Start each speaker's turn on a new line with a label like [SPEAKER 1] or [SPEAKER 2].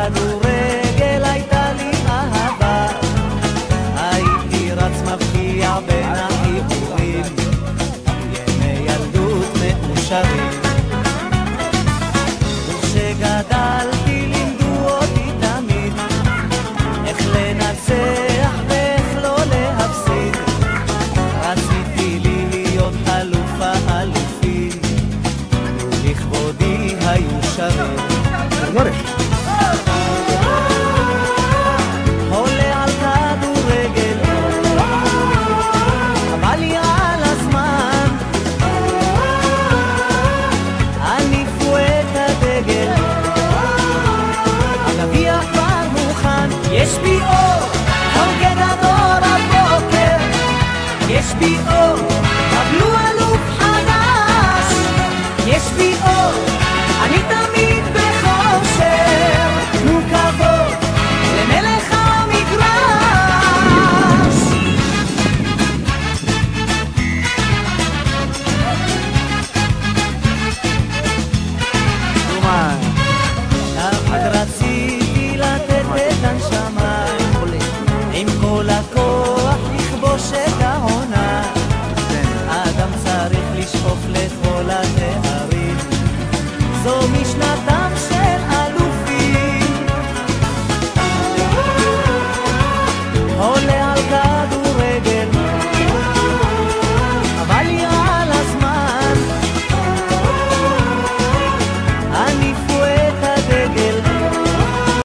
[SPEAKER 1] בכדורגל הייתה לי אהבה, הייתי רץ מבקיע בין החיבורים, ימי ילדות מאושרים. וכשגדלתי לימדו אותי תמיד איך לנצח ואיך לא להפסיד, רציתי להיות אלוף האלופים, ולכבודי היו שרים.